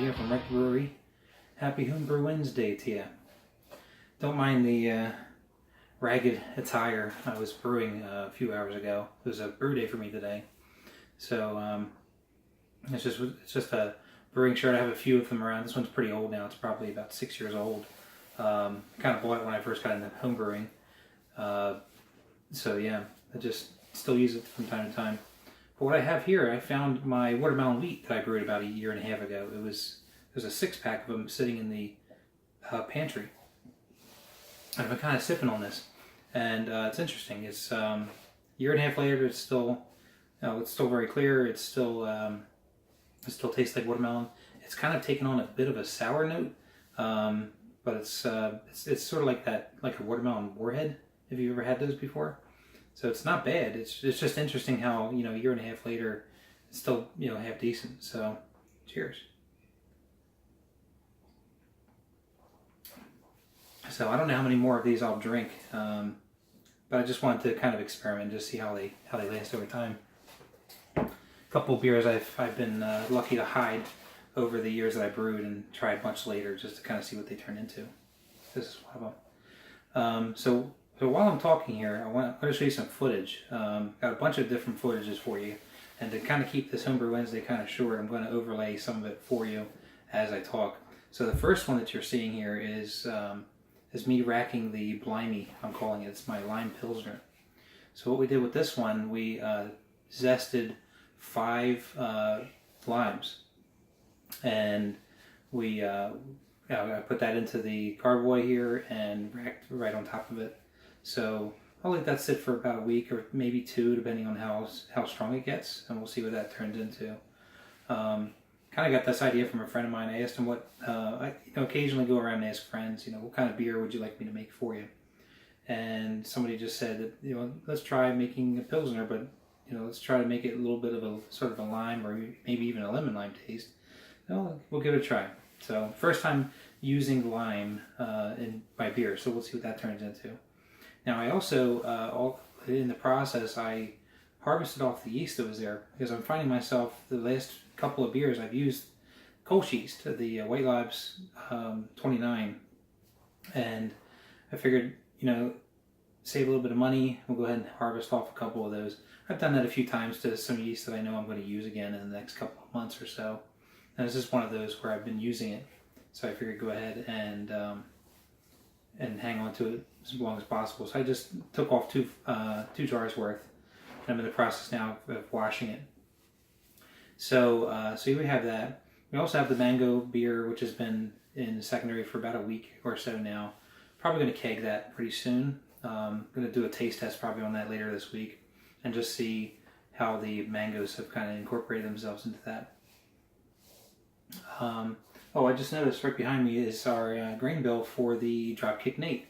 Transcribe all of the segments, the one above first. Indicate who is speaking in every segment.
Speaker 1: here from Brewery. Happy Homebrew Wednesday to you. Don't mind the ragged attire I was brewing a few hours ago. It was a brew day for me today. So it's just a brewing shirt. I have a few of them around. This one's pretty old now. It's probably about 6 years old. Kind of bought it when I first got into homebrewing. So yeah, I just still use it from time to time. But what I have here, I found my watermelon wheat that I brewed about 1.5 years ago. There's a 6-pack of them sitting in the pantry. I've been kind of sipping on this, and it's interesting. It's 1.5 years later, it's still very clear. It still tastes like watermelon. It's kind of taken on a bit of a sour note, but it's sort of like a watermelon warhead. Have you ever had those before? So it's not bad. It's just interesting how 1.5 years later, it's still half decent. So cheers. So I don't know how many more of these I'll drink, but I just wanted to kind of experiment, just see how they last over time. A couple of beers I've been lucky to hide over the years that I brewed and tried much later, just to kind of see what they turn into. This is one of them. So while I'm talking here, I want to show you some footage. Got a bunch of different footages for you, and to kind of keep this Homebrew Wednesday kind of short, I'm going to overlay some of it for you as I talk. So the first one that you're seeing here is me racking the Blimey, I'm calling it. It's my lime pilsner. So what we did with this one, we zested 5 limes, and I put that into the carboy here and racked right on top of it. So I'll let that sit for about a week or maybe 2, depending on how strong it gets, and we'll see what that turns into. Kind of got this idea from a friend of mine. I asked him what I occasionally go around and ask friends, what kind of beer would you like me to make for you? And somebody just said that let's try making a pilsner, but let's try to make it a little bit of a sort of a lime or maybe even a lemon lime taste. We'll give it a try. So first time using lime in my beer, so we'll see what that turns into. Now I also in the process I harvested off the yeast that was there, because I'm finding myself the last couple of beers I've used Kolsch yeast, the White Labs 29, and I figured save a little bit of money. We'll go ahead and harvest off a couple of those. I've done that a few times to some yeast that I know I'm going to use again in the next couple of months or so, and this is one of those where I've been using it, so I figured go ahead and hang on to it as long as possible. So I just took off two jars worth. I'm in the process now of washing it. So here we have that. We also have the mango beer, which has been in secondary for about a week or so now. Probably going to keg that pretty soon. Going to do a taste test probably on that later this week, and just see how the mangoes have kind of incorporated themselves into that. I just noticed right behind me is our grain bill for the Dropkick Nate.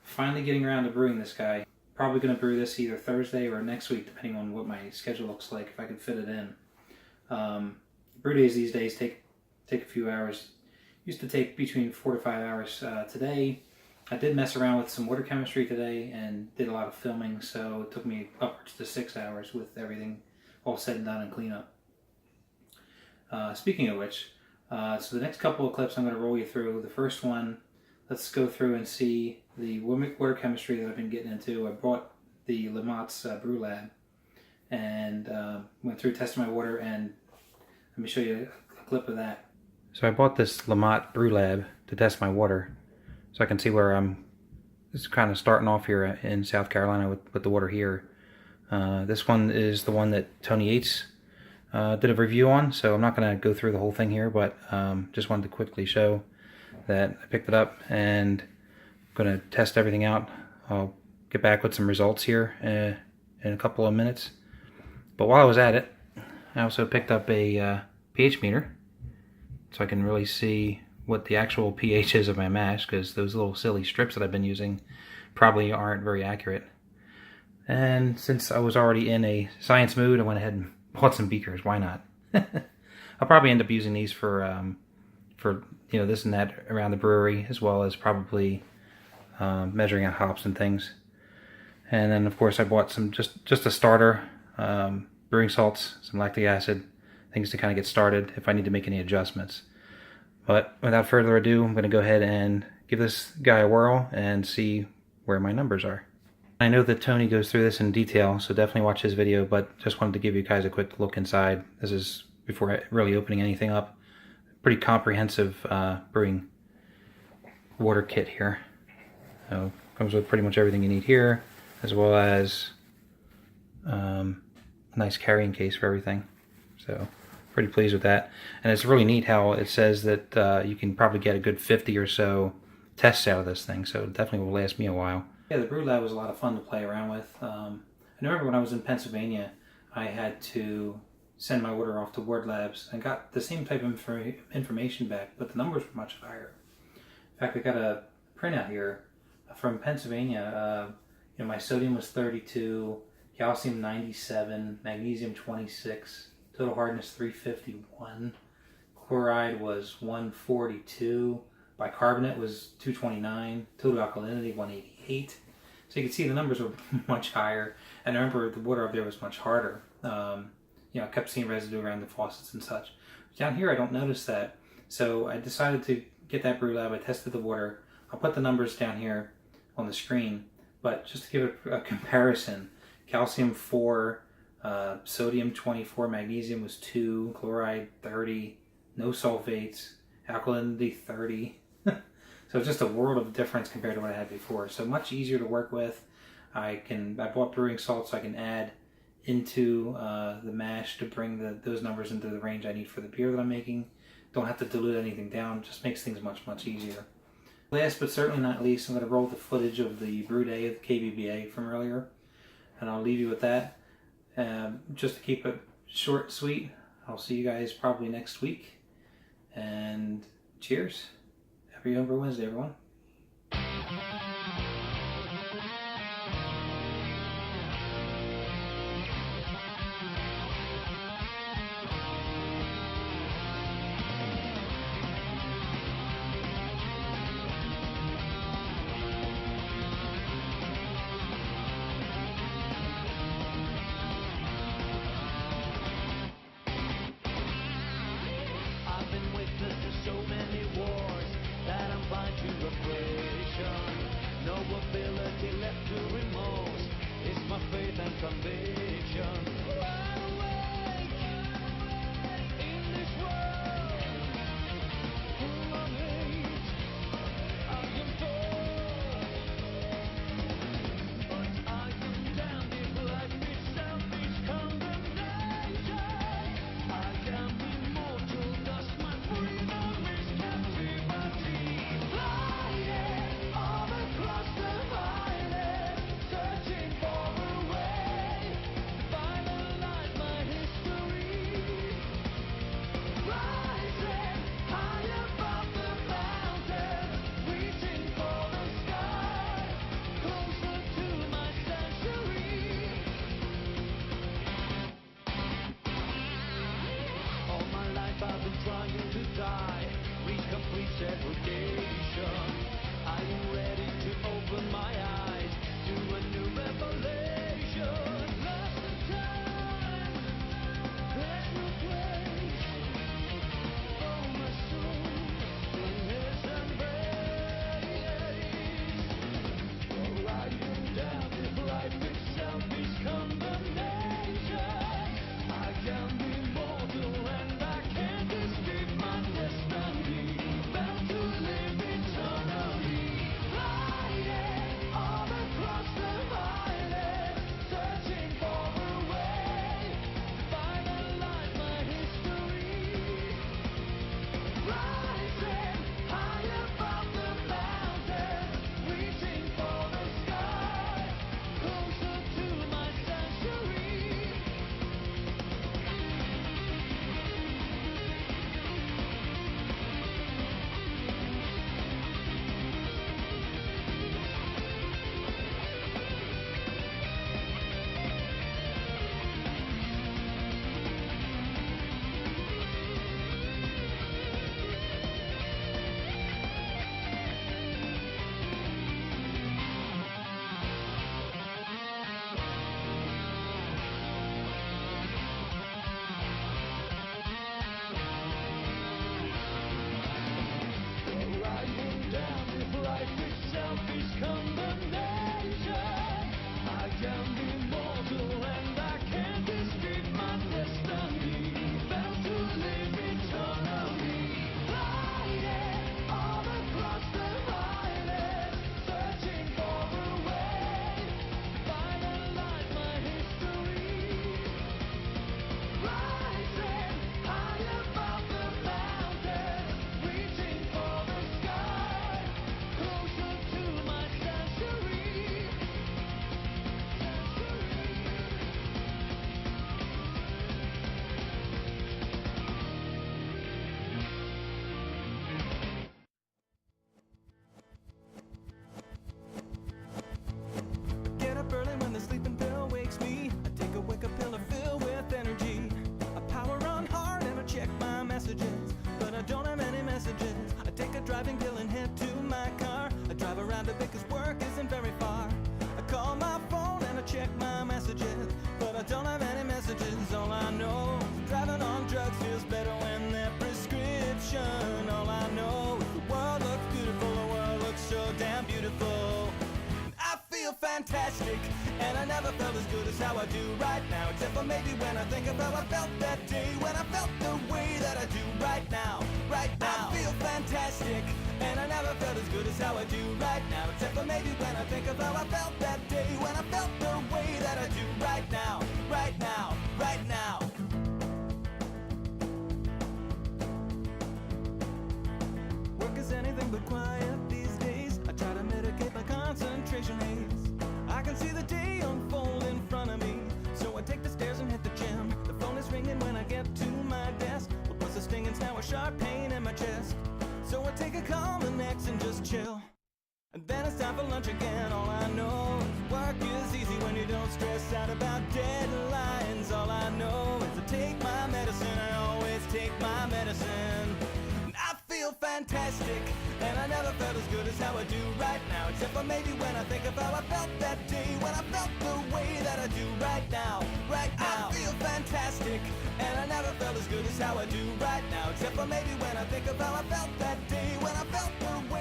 Speaker 1: Finally getting around to brewing this guy. Probably going to brew this either Thursday or next week, depending on what my schedule looks like, if I can fit it in. Brew days these days take a few hours. Used to take between 4 to 5 hours today. I did mess around with some water chemistry today and did a lot of filming, so it took me upwards to 6 hours with everything all said and done and cleanup. Speaking of which, so the next couple of clips I'm going to roll you through. The first one, let's go through and see the water chemistry that I've been getting into. I bought the Lamott's Brew Lab and went through, tested my water, and let me show you a clip of that. So I bought this Lamott Brew Lab to test my water, so I can see where I'm just kind of starting off here in South Carolina with the water here. This one is the one that Tony Yates did a review on, so I'm not going to go through the whole thing here, but just wanted to quickly show that I picked it up and I'm going to test everything out. I'll get back with some results here in a couple of minutes. But while I was at it, I also picked up a pH meter, so I can really see what the actual pH is of my mash, because those little silly strips that I've been using probably aren't very accurate. And since I was already in a science mood, I went ahead and bought some beakers. Why not? I'll probably end up using these for this and that around the brewery, as well as probably measuring out hops and things. And then of course I bought some just a starter, brewing salts, some lactic acid, things to kind of get started if I need to make any adjustments. But without further ado, I'm going to go ahead and give this guy a whirl and see where my numbers are. I know that Tony goes through this in detail, so definitely watch his video, but just wanted to give you guys a quick look inside. This is before really opening anything up. Pretty comprehensive brewing water kit here. So comes with pretty much everything you need here, as well as a nice carrying case for everything. So pretty pleased with that. And it's really neat how it says that you can probably get a good 50 or so tests out of this thing, so it definitely will last me a while. Yeah, the Brew Lab was a lot of fun to play around with. I remember when I was in Pennsylvania, I had to send my order off to Word Labs and got the same type of information back, but the numbers were much higher. In fact, I got a printout here from Pennsylvania. My sodium was 32, calcium 97, magnesium 26, total hardness 351, chloride was 142, bicarbonate was 229, total alkalinity 188. So you can see the numbers were much higher. And I remember the water up there was much harder. I kept seeing residue around the faucets and such. Down here I don't notice that. So I decided to get that Brew Lab. I tested the water. I'll put the numbers down here on the screen. But just to give a comparison, calcium 4, sodium 24, magnesium was 2, chloride 30, no sulfates, alkalinity 30. So just a world of difference compared to what I had before. So much easier to work with. I bought brewing salt so I can add into the mash to bring those numbers into the range I need for the beer that I'm making. Don't have to dilute anything down. Just makes things much, much easier. Last but certainly not least, I'm going to roll the footage of the brew day of KBBA from earlier. And I'll leave you with that. Just to keep it short and sweet, I'll see you guys probably next week. And cheers. Happy Homebrew Wednesday, everyone. I've been witness to so many wars that I'm blind to the
Speaker 2: fantastic, and I never felt as good as how I do right now. Except for maybe when I think of how I felt that day, when I felt the way that I do right now. Right now, I feel fantastic, and I never felt as good as how I do right now. Except for maybe when I think of how I felt that day, when I felt the way that I do right now. Right now, right now. Work is anything but quiet these days. I try to mitigate my concentration haze. I can see the day unfold in front of me, so I take the stairs and hit the gym. The phone is ringing when I get to my desk. What was the stinging's now a sharp pain in my chest. So I take a call the next and just chill. And then it's time for lunch again. All I know is work is easy when you don't stress out about deadlines. All I know is to take my medicine. I always take my medicine. And I feel fantastic, and I never felt as good as how I do right now. Except for maybe when I think of how I felt that day, when I felt the way that I do right now. Right now, I feel fantastic, and I never felt as good as how I do right now. Except for maybe when I think of how I felt that day, when I felt the way